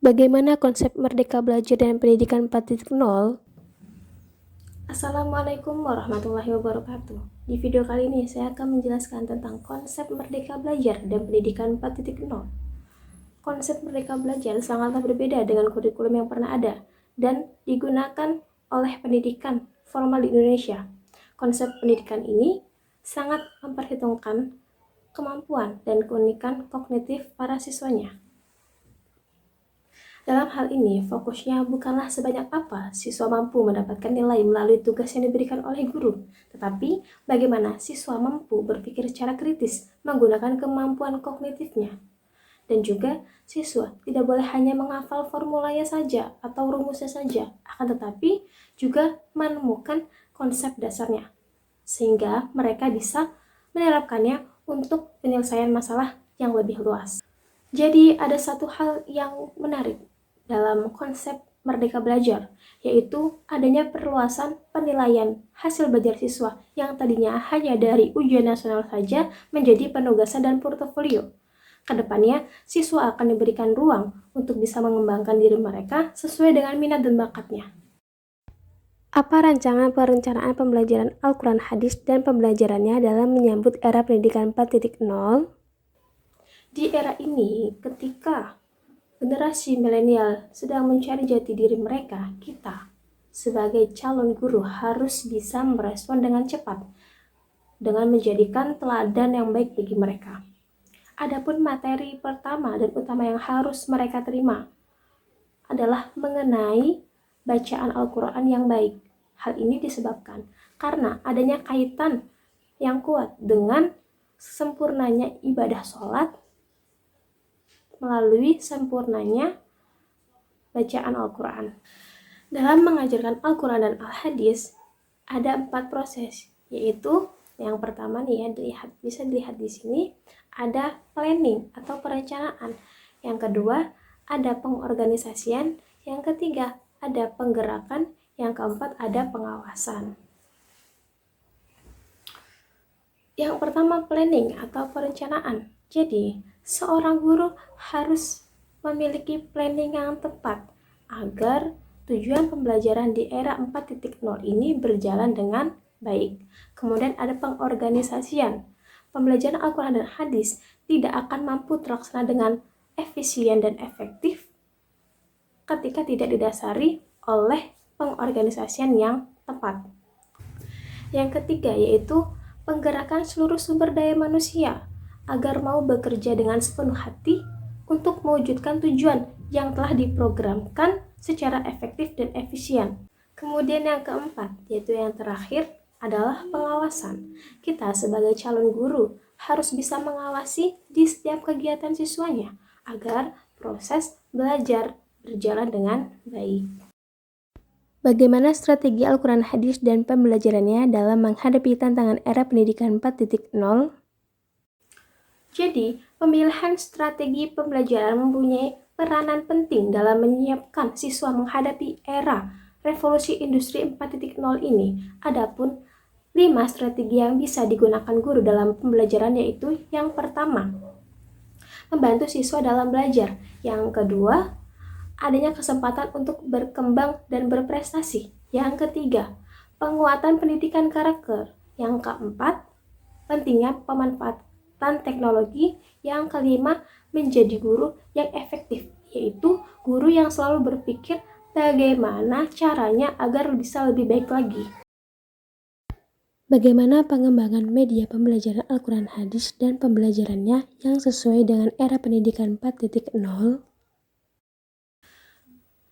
Bagaimana konsep Merdeka Belajar dan Pendidikan 4.0? Assalamualaikum warahmatullahi wabarakatuh. Di video kali ini saya akan menjelaskan tentang konsep Merdeka Belajar dan Pendidikan 4.0. Konsep Merdeka Belajar sangatlah berbeda dengan kurikulum yang pernah ada dan digunakan oleh pendidikan formal di Indonesia. Konsep pendidikan ini sangat memperhitungkan kemampuan dan keunikan kognitif para siswanya. Dalam hal ini, fokusnya bukanlah sebanyak apa siswa mampu mendapatkan nilai melalui tugas yang diberikan oleh guru, tetapi bagaimana siswa mampu berpikir secara kritis menggunakan kemampuan kognitifnya. Dan juga, siswa tidak boleh hanya menghafal formulanya saja atau rumusnya saja, akan tetapi juga menemukan konsep dasarnya, sehingga mereka bisa menerapkannya untuk penyelesaian masalah yang lebih luas. Jadi, ada satu hal yang menarik dalam konsep Merdeka Belajar, yaitu adanya perluasan penilaian hasil belajar siswa yang tadinya hanya dari ujian nasional saja menjadi penugasan dan portofolio. Kedepannya, siswa akan diberikan ruang untuk bisa mengembangkan diri mereka sesuai dengan minat dan bakatnya. Apa rancangan perencanaan pembelajaran Al-Quran Hadis dan pembelajarannya dalam menyambut era pendidikan 4.0? Di era ini, ketika generasi milenial sedang mencari jati diri mereka, kita sebagai calon guru harus bisa merespon dengan cepat dengan menjadikan teladan yang baik bagi mereka. Adapun materi pertama dan utama yang harus mereka terima adalah mengenai bacaan Al-Quran yang baik. Hal ini disebabkan karena adanya kaitan yang kuat dengan sempurnanya ibadah sholat melalui sempurnanya bacaan Al-Quran. Dalam mengajarkan Al-Quran dan Al-Hadis, ada 4 proses, yaitu yang pertama nih ya, bisa dilihat di sini, ada planning atau perencanaan. Yang kedua, ada pengorganisasian. Yang ketiga, ada penggerakan. Yang keempat, ada pengawasan. Yang pertama, planning atau perencanaan. Jadi, seorang guru harus memiliki planning yang tepat agar tujuan pembelajaran di era 4.0 ini berjalan dengan baik. Kemudian ada pengorganisasian. Pembelajaran Al-Quran dan Hadis tidak akan mampu terlaksana dengan efisien dan efektif ketika tidak didasari oleh pengorganisasian yang tepat. Yang ketiga yaitu penggerakan seluruh sumber daya manusia agar mau bekerja dengan sepenuh hati untuk mewujudkan tujuan yang telah diprogramkan secara efektif dan efisien. Kemudian yang keempat, yaitu yang terakhir, adalah pengawasan. Kita sebagai calon guru harus bisa mengawasi di setiap kegiatan siswanya agar proses belajar berjalan dengan baik. Bagaimana strategi Al-Quran Hadis dan pembelajarannya dalam menghadapi tantangan era pendidikan 4.0? Jadi, pemilihan strategi pembelajaran mempunyai peranan penting dalam menyiapkan siswa menghadapi era revolusi industri 4.0 ini. Adapun 5 strategi yang bisa digunakan guru dalam pembelajaran yaitu yang pertama, membantu siswa dalam belajar. Yang kedua, adanya kesempatan untuk berkembang dan berprestasi. Yang ketiga, penguatan pendidikan karakter. Yang keempat, pentingnya pemanfaatan teknologi. Yang kelima, menjadi guru yang efektif, yaitu guru yang selalu berpikir bagaimana caranya agar bisa lebih baik lagi. Bagaimana pengembangan media pembelajaran Al-Quran Hadis dan pembelajarannya yang sesuai dengan era pendidikan 4.0?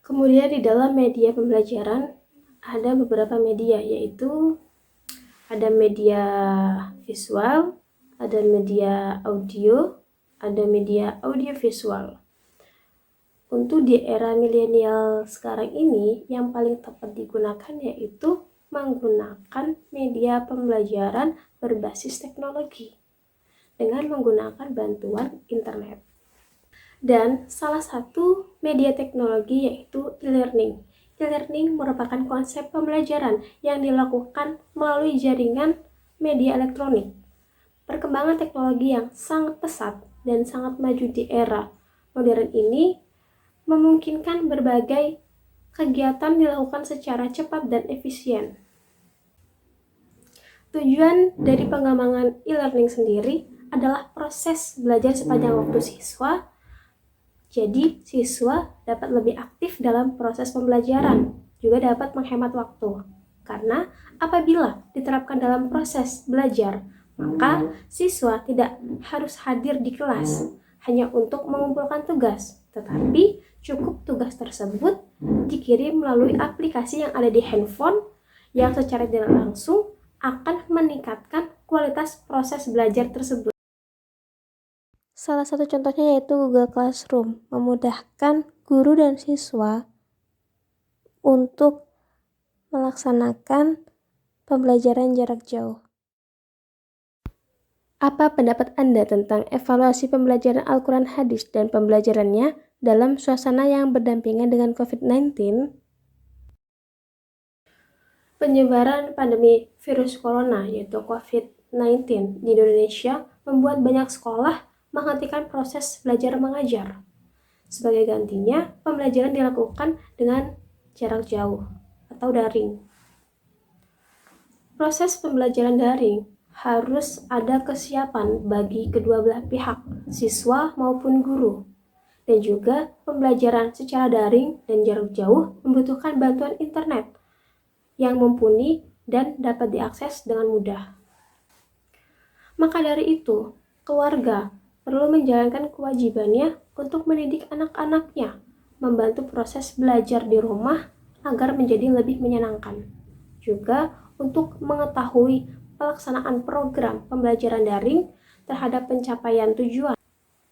Kemudian di dalam media pembelajaran ada beberapa media, yaitu ada media visual, ada media audio, ada media audiovisual. Untuk di era milenial sekarang ini, yang paling tepat digunakan yaitu menggunakan media pembelajaran berbasis teknologi dengan menggunakan bantuan internet. Dan salah satu media teknologi yaitu e-learning. E-learning merupakan konsep pembelajaran yang dilakukan melalui jaringan media elektronik. Perkembangan teknologi yang sangat pesat dan sangat maju di era modern ini memungkinkan berbagai kegiatan dilakukan secara cepat dan efisien. Tujuan dari pengembangan e-learning sendiri adalah proses belajar sepanjang waktu siswa. Jadi, siswa dapat lebih aktif dalam proses pembelajaran, juga dapat menghemat waktu. Karena apabila diterapkan dalam proses belajar, maka siswa tidak harus hadir di kelas hanya untuk mengumpulkan tugas, tetapi cukup tugas tersebut dikirim melalui aplikasi yang ada di handphone yang secara tidak langsung akan meningkatkan kualitas proses belajar tersebut. Salah satu contohnya yaitu Google Classroom, memudahkan guru dan siswa untuk melaksanakan pembelajaran jarak jauh. Apa pendapat Anda tentang evaluasi pembelajaran Al-Quran Hadis dan pembelajarannya dalam suasana yang berdampingan dengan COVID-19? Penyebaran pandemi virus corona yaitu COVID-19 di Indonesia membuat banyak sekolah menghentikan proses belajar mengajar. Sebagai gantinya, pembelajaran dilakukan dengan jarak jauh atau daring. Proses pembelajaran daring harus ada kesiapan bagi kedua belah pihak, siswa maupun guru. Dan juga pembelajaran secara daring dan jarak jauh membutuhkan bantuan internet yang mumpuni dan dapat diakses dengan mudah. Maka dari itu, keluarga perlu menjalankan kewajibannya untuk mendidik anak-anaknya, membantu proses belajar di rumah agar menjadi lebih menyenangkan. Juga untuk mengetahui pelaksanaan program pembelajaran daring terhadap pencapaian tujuan.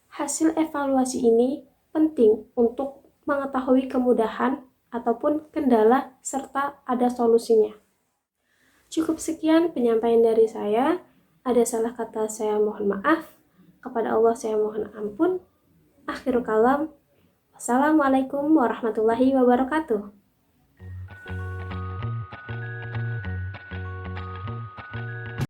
Hasil evaluasi ini penting untuk mengetahui kemudahan ataupun kendala serta ada solusinya. Cukup sekian penyampaian dari saya. Ada salah kata saya mohon maaf. Kepada Allah saya mohon ampun. Akhirul kalam. Wassalamualaikum warahmatullahi wabarakatuh.